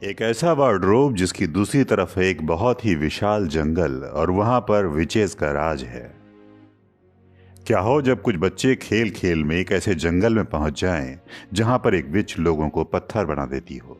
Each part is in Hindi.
एक ऐसा वार्डरोब जिसकी दूसरी तरफ है एक बहुत ही विशाल जंगल और वहां पर विचेस का राज है। क्या हो जब कुछ बच्चे खेल खेल में एक ऐसे जंगल में पहुंच जाएं जहां पर एक विच लोगों को पत्थर बना देती हो।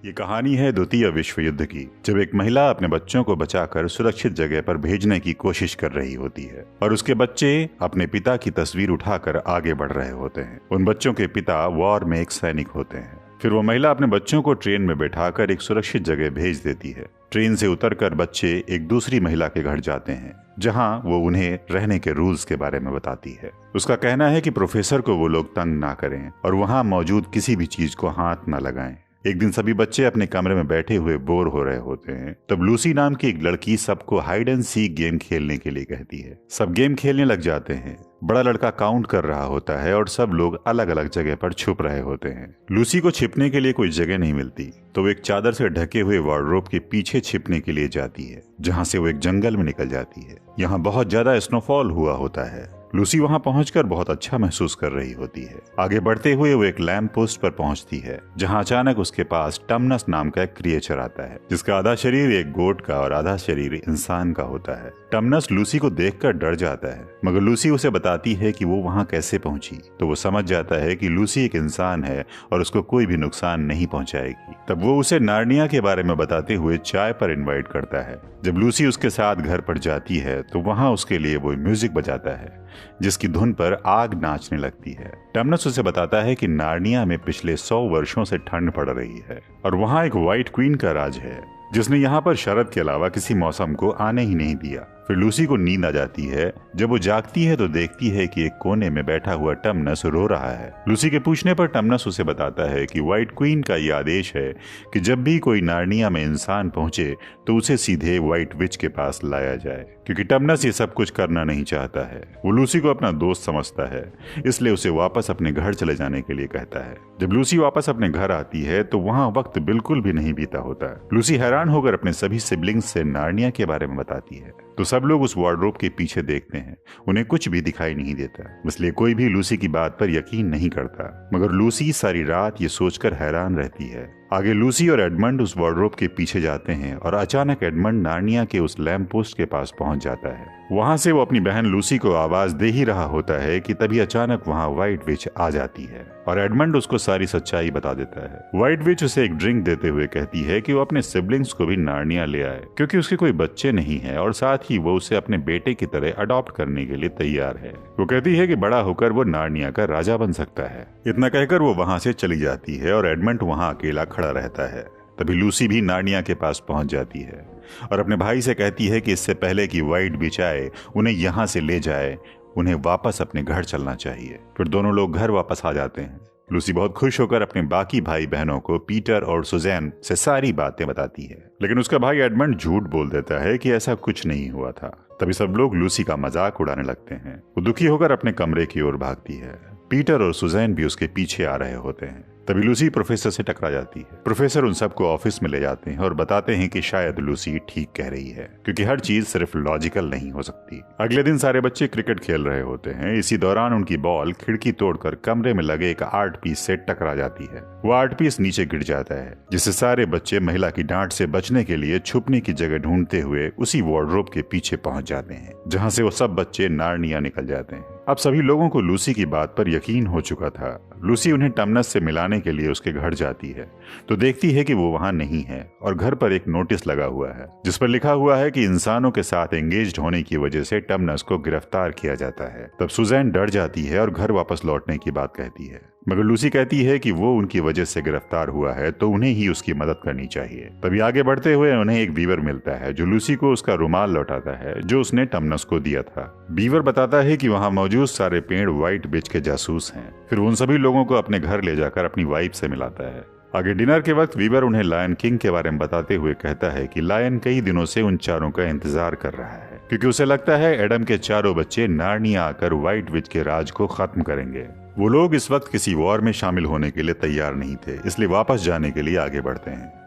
ये कहानी है द्वितीय विश्व युद्ध की, जब एक महिला अपने बच्चों को बचाकर सुरक्षित जगह पर भेजने की कोशिश कर रही होती है और उसके बच्चे अपने पिता की तस्वीर उठाकर आगे बढ़ रहे होते हैं। उन बच्चों के पिता वॉर में एक सैनिक होते हैं। फिर वो महिला अपने बच्चों को ट्रेन में बैठाकर एक सुरक्षित जगह भेज देती है। ट्रेन से उतरकर बच्चे एक दूसरी महिला के घर जाते हैं जहां वो उन्हें रहने के रूल्स के बारे में बताती है। उसका कहना है कि प्रोफेसर को वो लोग तंग ना करें और वहां मौजूद किसी भी चीज को हाथ ना लगाएं। एक दिन सभी बच्चे अपने कमरे में बैठे हुए बोर हो रहे होते हैं। तब लूसी नाम की एक लड़की सबको हाइड एंड सीक गेम खेलने के लिए कहती है। सब गेम खेलने लग जाते हैं। बड़ा लड़का काउंट कर रहा होता है और सब लोग अलग अलग जगह पर छुप रहे होते हैं। लूसी को छिपने के लिए कोई जगह नहीं मिलती तो वो एक चादर से ढके हुए वार्डरोब के पीछे छिपने के लिए जाती है, जहां से वो एक जंगल में निकल जाती है। यहाँ बहुत ज्यादा स्नोफॉल हुआ होता है। लूसी वहां पहुंचकर बहुत अच्छा महसूस कर रही होती है। आगे बढ़ते हुए वो एक लैंप पोस्ट पर पहुंचती है जहां अचानक उसके पास टमनस नाम का एक क्रिएचर आता है जिसका आधा शरीर एक गोट का और आधा शरीर इंसान का होता है। टमनस लूसी को देखकर डर जाता है, मगर लूसी उसे बताती है कि वो वहां कैसे पहुंची तो वो समझ जाता है कि लूसी एक इंसान है और उसको कोई भी नुकसान नहीं पहुंचाएगी। तब वो उसे नार्निया के बारे में बताते हुए चाय पर इनवाइट करता है। जब लूसी उसके साथ घर पर जाती है तो वहां उसके लिए वो म्यूजिक बजाता है जिसकी धुन पर आग नाचने लगती है। टमनस उसे बताता है कि नार्निया में पिछले 100 वर्षों से ठंड पड़ रही है और वहां एक व्हाइट क्वीन का राज है जिसने यहाँ पर शरद के अलावा किसी मौसम को आने ही नहीं दिया। फिर लूसी को नींद आ जाती है। जब वो जागती है तो देखती है कि एक कोने में बैठा हुआ टमनस रो रहा है। लूसी के पूछने पर टमनस उसे बताता है कि व्हाइट क्वीन का ये आदेश है कि जब भी कोई नार्निया में इंसान पहुंचे तो उसे सीधे व्हाइट विच के पास लाया जाए, क्योंकि टमनस ये सब कुछ करना नहीं चाहता है। वो लूसी को अपना दोस्त समझता है, इसलिए उसे वापस अपने घर चले जाने के लिए कहता है। जब लूसी वापस अपने घर आती है तो वहाँ वक्त बिल्कुल भी नहीं बीता होता। लूसी हैरान होकर अपने सभी सिबलिंग्स से नार्निया के बारे में बताती है तो सब लोग उस वार्डरोब के पीछे देखते हैं। उन्हें कुछ भी दिखाई नहीं देता, इसलिए कोई भी लूसी की बात पर यकीन नहीं करता, मगर लूसी सारी रात ये सोचकर हैरान रहती है। आगे लूसी और एडमंड उस वार्डरोब के पीछे जाते हैं और अचानक एडमंड नार्निया के उस लैंप पोस्ट के पास पहुंच जाता है। वहां से वो अपनी बहन लूसी को आवाज दे ही रहा होता है कि तभी अचानक वहां व्हाइट विच आ जाती है और एडमंड उसको सारी सच्चाई बता देता है। व्हाइट विच उसे एक ड्रिंक देते हुए कहती है कि वो अपने सिबलिंग्स को भी नार्निया ले आए, क्योंकि उसके कोई बच्चे नहीं है और साथ ही वो उसे अपने बेटे की तरह अडॉप्ट करने के लिए तैयार है। वो कहती है कि बड़ा होकर वो नार्निया का राजा बन सकता है। इतना कहकर वो वहां से चली जाती है और एडमंड वहां अकेला खड़ा रहता है। तभी लूसी भी नार्निया के पास पहुंच जाती है और अपने भाई से कहती है कि इससे पहले कि व्हाइट विच आए उन्हें यहाँ से ले जाए, उन्हें वापस अपने घर चलना चाहिए। फिर दोनों लोग घर वापस आ जाते हैं। लूसी बहुत खुश होकर अपने बाकी भाई बहनों को पीटर और सुजैन से सारी बातें बताती है, लेकिन उसका भाई एडमंड झूठ बोल देता है कि ऐसा कुछ नहीं हुआ था। तभी सब लोग लूसी का मजाक उड़ाने लगते हैं। वो दुखी होकर अपने कमरे की ओर भागती है। पीटर और सुजैन भी उसके पीछे आ रहे होते हैं। तभी लूसी प्रोफेसर से टकरा जाती है। प्रोफेसर उन सबको ऑफिस में ले जाते हैं और बताते हैं कि शायद लूसी ठीक कह रही है, क्योंकि हर चीज सिर्फ लॉजिकल नहीं हो सकती। अगले दिन सारे बच्चे क्रिकेट खेल रहे होते हैं। इसी दौरान उनकी बॉल खिड़की तोड़कर कमरे में लगे एक आर्ट पीस से टकरा जाती है। वो आर्ट पीस नीचे गिर जाता है, जिससे सारे बच्चे महिला की डांट से बचने के लिए छुपने की जगह ढूंढते हुए उसी वार्डरोब के पीछे पहुंच जाते हैं, जहां से वो सब बच्चे नार्निया निकल जाते हैं। अब सभी लोगों को लूसी की बात पर यकीन हो चुका था। लूसी उन्हें टमनस से मिलाने के लिए उसके घर जाती है तो देखती है कि वो वहां नहीं है और घर पर एक नोटिस लगा हुआ है जिस पर लिखा हुआ है कि इंसानों के साथ एंगेज्ड होने की वजह से टमनस को गिरफ्तार किया जाता है। तब सुजैन डर जाती है और घर वापस लौटने की बात कहती है, मगर लूसी कहती है कि वो उनकी वजह से गिरफ्तार हुआ है तो उन्हें ही उसकी मदद करनी चाहिए। तभी आगे बढ़ते हुए उन्हें एक बीवर मिलता है जो लूसी को उसका रुमाल लौटाता है जो उसने टमनस को दिया था। बीवर बताता है कि वहां मौजूद सारे पेड़ व्हाइट विच के जासूस हैं। फिर उन सभी लोगों को अपने घर ले जाकर अपनी वाइफ से मिलाता है। आगे डिनर के वक्त वीवर उन्हें लायन किंग के बारे में बताते हुए कहता है कि लायन कई दिनों से उन चारों का इंतजार कर रहा है, क्योंकि उसे लगता है एडम के चारों बच्चे नार्निया आकर व्हाइट विच के राज को खत्म करेंगे। वो लोग इस वक्त किसी वॉर में शामिल होने के लिए तैयार नहीं थे, इसलिए वापस जाने के लिए आगे बढ़ते हैं।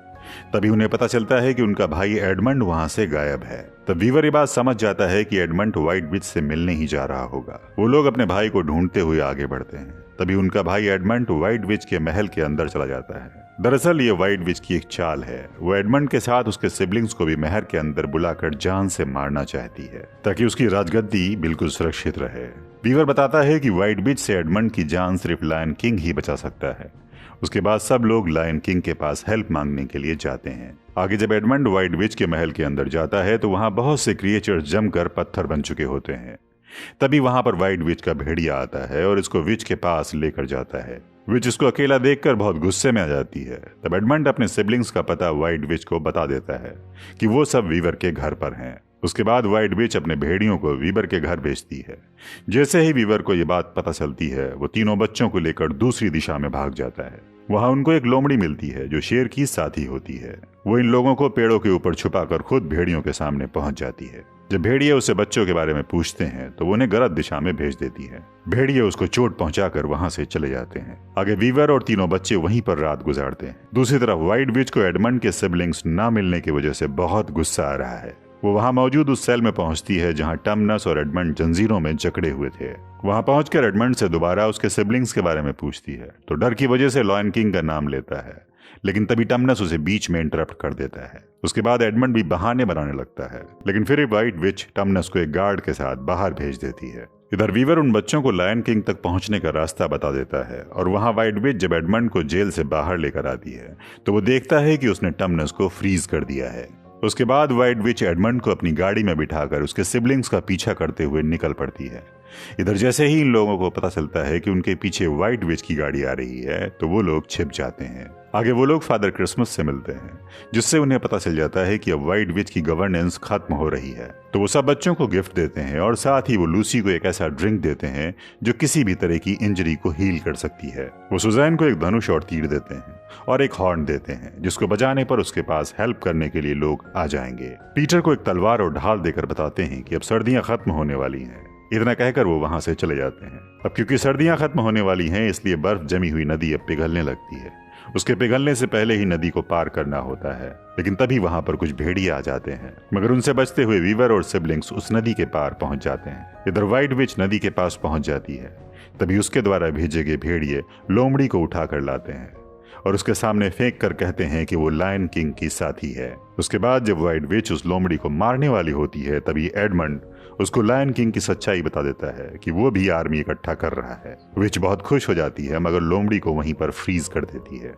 तभी उन्हें पता चलता है कि उनका भाई एडमंड वहां से गायब है। तब वीवर ये बात समझ जाता है कि एडमंड व्हाइट विच से मिलने ही जा रहा होगा। वो लोग अपने भाई को ढूंढते हुए आगे बढ़ते हैं। तभी उनका भाई एडमंड व्हाइट विच के महल के अंदर चला जाता है। दरअसल ये व्हाइट विच की एक चाल है। वो एडमंड के साथ उसके सिबलिंग्स को भी महल के अंदर बुलाकर जान से मारना चाहती है ताकि उसकी राजगद्दी बिल्कुल सुरक्षित रहे। वीवर बताता है कि व्हाइट विच से एडमंड की जान सिर्फ लायन किंग ही बचा सकता है। उसके बाद सब लोग लायन किंग के पास हेल्प मांगने के लिए जाते हैं। आगे जब एडमंड व्हाइट विच के महल के अंदर जाता है तो वहां बहुत से क्रिएचर्स जमकर पत्थर बन चुके होते हैं। तभी वहां पर व्हाइट विच का भेड़िया आता है और इसको विच के पास लेकर जाता है। विच इसको अकेला देखकर बहुत गुस्से में आ जाती है। तब एडमंड अपने सिबलिंग्स का पता व्हाइट विच को बता देता है कि वो सब वीवर के घर पर हैं। उसके बाद व्हाइट विच अपने भेड़ियों को वीवर के घर भेजती है। जैसे ही वीवर को ये बात पता चलती है वो तीनों बच्चों को लेकर दूसरी दिशा में भाग जाता है। वहां उनको एक लोमड़ी मिलती है जो शेर की साथी होती है। वो इन लोगों को पेड़ों के ऊपर छुपाकर खुद भेड़ियों के सामने पहुंच जाती है। जब भेड़िए उससे बच्चों के बारे में पूछते हैं तो वो उन्हें गलत दिशा में भेज देती है। भेड़िए उसको चोट पहुंचाकर वहां से चले जाते हैं। आगे वीवर और तीनों बच्चे वहीं पर रात गुजारते हैं। दूसरी तरफ व्हाइट विच को एडमंड के सिबलिंग्स ना मिलने की वजह से बहुत गुस्सा आ रहा है। वो वहां मौजूद उस सेल में पहुंचती है जहां टमनस और एडमंड जंजीरों में जकड़े हुए थे। वहां पहुंचकर एडमंड से दोबारा उसके सिबलिंग्स के बारे में पूछती है तो डर की वजह से लायन किंग का नाम लेता है, लेकिन तभी टमनस उसे बीच में इंटरप्ट कर देता है। उसके बाद एडमंड भी बहाने बनाने लगता है, लेकिन फिर व्हाइट विच टमनस को एक गार्ड के साथ बाहर भेज देती है। इधर वीवर उन बच्चों को लायन किंग तक पहुंचने का रास्ता बता देता है और वहां व्हाइट विच जब एडमंड को जेल से बाहर लेकर आती है तो वो देखता है कि उसने टमनस को फ्रीज कर दिया है। उसके बाद व्हाइट विच एडमंड को अपनी गाड़ी में बिठाकर उसके सिबलिंग्स का पीछा करते हुए निकल पड़ती है। इधर जैसे ही इन लोगों को पता चलता है कि उनके पीछे व्हाइट विच की गाड़ी आ रही है तो वो लोग छिप जाते हैं। आगे वो लोग फादर क्रिसमस से मिलते हैं जिससे उन्हें पता चल जाता है कि अब व्हाइट विच की गवर्नेंस खत्म हो रही है। तो वो सब बच्चों को गिफ्ट देते हैं और साथ ही वो लूसी को एक ऐसा ड्रिंक देते हैं जो किसी भी तरह की इंजरी को हील कर सकती है। वो सुजैन को एक धनुष और तीर देते हैं और एक हॉर्न देते हैं जिसको बजाने पर उसके पास हेल्प करने के लिए लोग आ जाएंगे। पीटर को एक तलवार और ढाल देकर बताते हैं कि अब सर्दियां खत्म होने वाली हैं। इतना कहकर वो वहां से चले जाते हैं। अब क्योंकि सर्दियां खत्म होने वाली हैं इसलिए बर्फ जमी हुई नदी अब पिघलने लगती है। उसके पिघलने से पहले ही नदी को पार करना होता है, लेकिन तभी वहां पर कुछ भेड़िए आ जाते हैं, मगर उनसे बचते हुए वीवर और सिबलिंग्स उस नदी के पार पहुंच जाते हैं। इधर व्हाइट विच नदी के पास पहुंच जाती है। तभी उसके द्वारा भेजे गए भेड़िए लोमड़ी को उठा कर लाते हैं और उसके सामने फेंक कर कहते हैं कि वो लायन किंग की साथी है। उसके बाद जब व्हाइट विच उस लोमड़ी को मारने वाली होती है तभी एडमंड उसको लायन किंग की सच्चाई बता देता है कि वो भी आर्मी इकट्ठा कर रहा है। विच बहुत खुश हो जाती है मगर लोमड़ी को वहीं पर फ्रीज कर देती है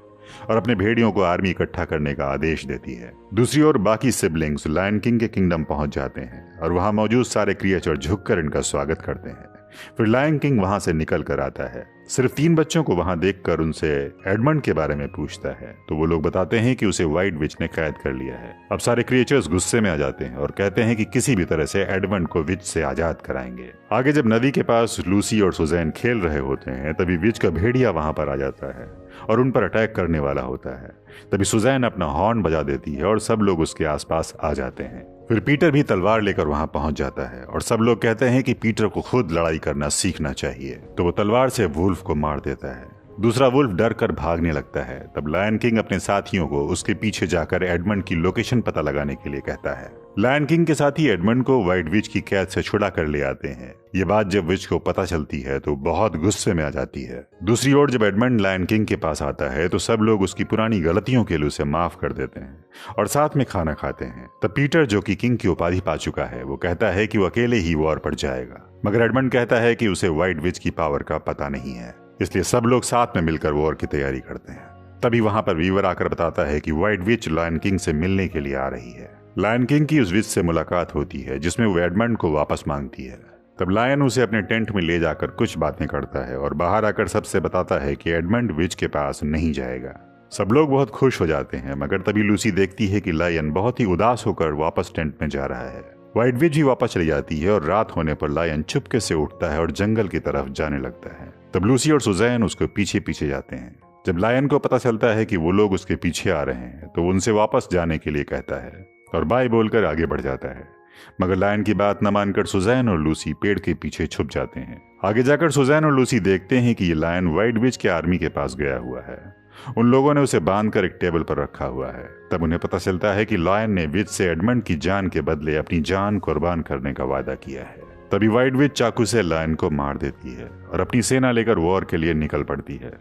और अपने भेड़ियों को आर्मी इकट्ठा करने का आदेश देती है। दूसरी ओर बाकी सिबलिंग्स लायन किंग के किंगडम पहुंच जाते हैं और वहां मौजूद सारे क्रिएचर झुककर इनका स्वागत करते हैं। फिर लायन किंग वहां से निकल कर आता है। सिर्फ 3 बच्चों को वहां देखकर उनसे एडमंड के बारे में पूछता है तो वो लोग बताते हैं कि उसे व्हाइट विच ने कैद कर लिया है। अब सारे क्रिएचर्स गुस्से में आ जाते हैं और कहते हैं कि किसी भी तरह से एडमंड को विच से आजाद कराएंगे। आगे जब नदी के पास लूसी और सुजैन खेल रहे होते हैं तभी विच का भेड़िया वहां पर आ जाता है और उन पर अटैक करने वाला होता है। तभी सुजैन अपना हॉर्न बजा देती है और सब लोग उसके आसपास आ जाते हैं। फिर पीटर भी तलवार लेकर वहां पहुंच जाता है और सब लोग कहते हैं कि पीटर को खुद लड़ाई करना सीखना चाहिए, तो वो तलवार से वुल्फ को मार देता है। दूसरा वुल्फ डर कर भागने लगता है। तब लायन किंग अपने साथियों को उसके पीछे जाकर एडमंड की लोकेशन पता लगाने के लिए कहता है। लायन किंग के साथी एडमंड को व्हाइट विच की कैद से छुड़ा कर ले आते हैं। ये बात जब विच को पता चलती है तो बहुत गुस्से में आ जाती है। दूसरी ओर जब एडमंड लायन किंग के पास आता है तो सब लोग उसकी पुरानी गलतियों के लिए उसे माफ कर देते हैं और साथ में खाना खाते हैं। तब पीटर जो कि किंग की उपाधि पा चुका है वो कहता है कि वो अकेले ही वॉर पर जाएगा, मगर एडमंड कहता है कि उसे व्हाइट विच की पावर का पता नहीं है, इसलिए सब लोग साथ में मिलकर वॉर की तैयारी करते हैं। तभी वहां पर वीवर आकर बताता है कि व्हाइट विच लायन किंग से मिलने के लिए आ रही है। लायन किंग की उस विच से मुलाकात होती है जिसमें वो एडमंड को वापस मांगती है। तब लायन उसे अपने टेंट में ले जाकर कुछ बातें करता है और बाहर आकर सबसे बताता है कि एडमंड विच के पास नहीं जाएगा। सब लोग बहुत खुश हो जाते हैं, मगर तभी लूसी देखती है कि लायन बहुत ही उदास होकर वापस टेंट में जा रहा है। व्हाइट विच भी वापस चली जाती है और रात होने पर लायन चुपके से उठता है और जंगल की तरफ जाने लगता है। तब लूसी और सुजैन उसके पीछे पीछे जाते हैं। जब लायन को पता चलता है कि वो लोग उसके पीछे आ रहे हैं तो उनसे वापस जाने के लिए कहता है और बाय बोलकर आगे बढ़ जाता है, मगर लायन की बात न मानकर सुजैन और लूसी पेड़ के पीछे छुप जाते हैं। आगे जाकर सुजैन और लूसी देखते हैं कि ये लायन व्हाइट विच के आर्मी के पास गया हुआ है। उन लोगों ने उसे बांधकर एक टेबल पर रखा हुआ है। तब उन्हें पता चलता है कि लायन ने विच से एडमंड की जान के बदले अपनी जान कुर्बान करने का वादा किया है। तभी व्हाइट विच चाकू से लायन को मार देती है और अपनी सेना लेकर वॉर के लिए निकल पड़ती है।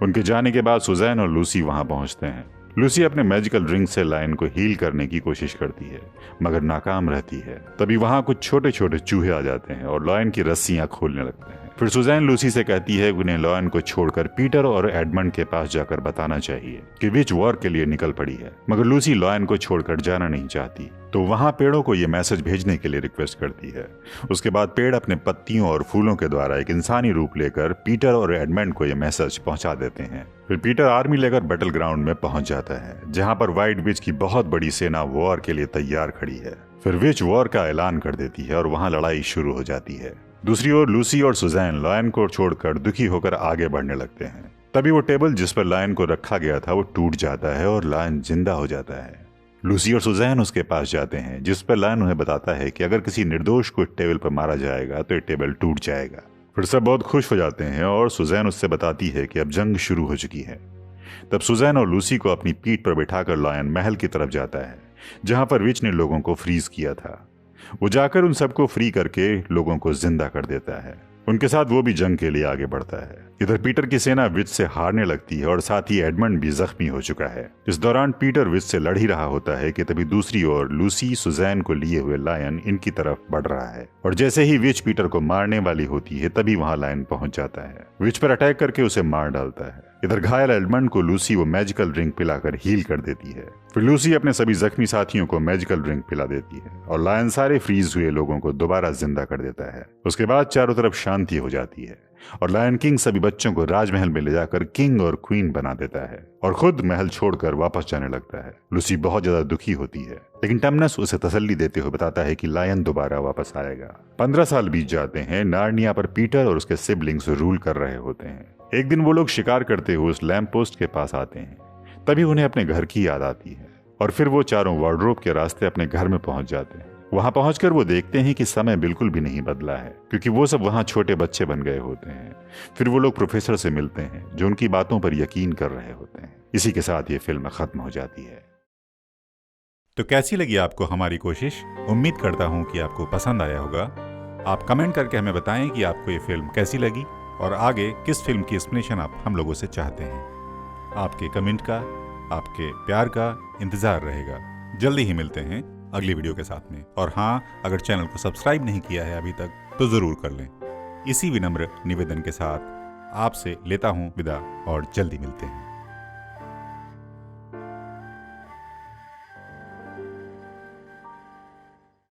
उनके जाने के बाद सुजैन और लूसी वहां पहुंचते हैं। लूसी अपने मैजिकल ड्रिंक से लायन को हील करने की कोशिश करती है मगर नाकाम रहती है। तभी वहां कुछ छोटे छोटे चूहे आ जाते हैं और लायन की रस्सियां खोलने लगते हैं। फिर सुजैन लूसी से कहती है कि उन्हें लायन को छोड़कर पीटर और एडमंड के पास जाकर बताना चाहिए कि विच वॉर के लिए निकल पड़ी है, मगर लूसी लायन को छोड़कर जाना नहीं चाहती, तो वहां पेड़ों को यह मैसेज भेजने के लिए रिक्वेस्ट करती है। उसके बाद पेड़ अपने पत्तियों और फूलों के द्वारा एक इंसानी रूप लेकर पीटर और एडमंड को यह मैसेज पहुंचा देते हैं। फिर पीटर आर्मी लेकर बैटल ग्राउंड में पहुंच जाता है जहां पर व्हाइट विच की बहुत बड़ी सेना वॉर के लिए तैयार खड़ी है। फिर विच वॉर का ऐलान कर देती है और वहां लड़ाई शुरू हो जाती है। दूसरी ओर लूसी और सुजैन लायन को छोड़कर दुखी होकर आगे बढ़ने लगते हैं। तभी वो टेबल जिस पर लायन को रखा गया था वो टूट जाता है और लायन जिंदा हो जाता है। लूसी और सुजैन उसके पास जाते हैं जिस पर लायन उन्हें बताता है कि अगर किसी निर्दोष को टेबल पर मारा जाएगा तो ये टेबल टूट जाएगा। फिर सब बहुत खुश हो जाते हैं और सुजैन उससे बताती है कि अब जंग शुरू हो चुकी है। तब सुजैन और लूसी को अपनी पीठ पर बिठाकर लायन महल की तरफ जाता है जहां पर विच ने लोगों को फ्रीज किया था। वो जाकर उन सबको फ्री करके लोगों को जिंदा कर देता है। उनके साथ वो भी जंग के लिए आगे बढ़ता है। इधर पीटर की सेना विच से हारने लगती है और साथ ही एडमंड भी जख्मी हो चुका है। इस दौरान पीटर विच से लड़ ही रहा होता है कि तभी दूसरी ओर लूसी सुजैन को लिए हुए लायन इनकी तरफ बढ़ रहा है और जैसे ही विच पीटर को मारने वाली होती है तभी वहां लायन पहुंच जाता है। विच पर अटैक करके उसे मार डालता है। इधर घायल एडमंड को लूसी वो मैजिकल ड्रिंक पिलाकर हील कर देती है। फिर लूसी अपने सभी जख्मी साथियों को मैजिकल ड्रिंक पिला देती है और लायन सारे फ्रीज हुए लोगों को दोबारा जिंदा कर देता है। उसके बाद चारों तरफ शांति हो जाती है और लायन किंग सभी बच्चों को राजमहल में ले जाकर किंग और क्वीन बना देता है और खुद महल छोड़कर वापस जाने लगता है। लूसी बहुत ज्यादा दुखी होती है लेकिन टमनस उसे तसल्ली देते हुए बताता है कि लायन दोबारा वापस आएगा। 15 साल बीत जाते हैं। नार्निया पर पीटर और उसके सिबलिंग्स रूल कर रहे होते हैं। एक दिन वो लोग शिकार करते हुए उस लैंप पोस्ट के पास आते हैं। तभी उन्हें अपने घर की याद आती है और फिर वो चारों वार्डरोब के रास्ते अपने घर में पहुंच जाते हैं। वहां पहुंचकर वो देखते हैं कि समय बिल्कुल भी नहीं बदला है क्योंकि वो सब वहां छोटे बच्चे बन गए होते हैं। फिर वो लोग प्रोफेसर से मिलते हैं जो उनकी बातों पर यकीन कर रहे होते हैं। इसी के साथ ये फिल्म खत्म हो जाती है। तो कैसी लगी आपको हमारी कोशिश? उम्मीद करता हूं कि आपको पसंद आया होगा। आप कमेंट करके हमें बताएं कि आपको ये फिल्म कैसी लगी और आगे किस फिल्म की एक्सप्लेनेशन आप हम लोगों से चाहते हैं। आपके कमेंट का, आपके प्यार का इंतजार रहेगा। जल्दी ही मिलते हैं अगली वीडियो के साथ में। और हाँ, अगर चैनल को सब्सक्राइब नहीं किया है अभी तक तो ज़रूर कर लें। इसी विनम्र निवेदन के साथ आपसे लेता हूँ विदा और जल्दी मिलते हैं।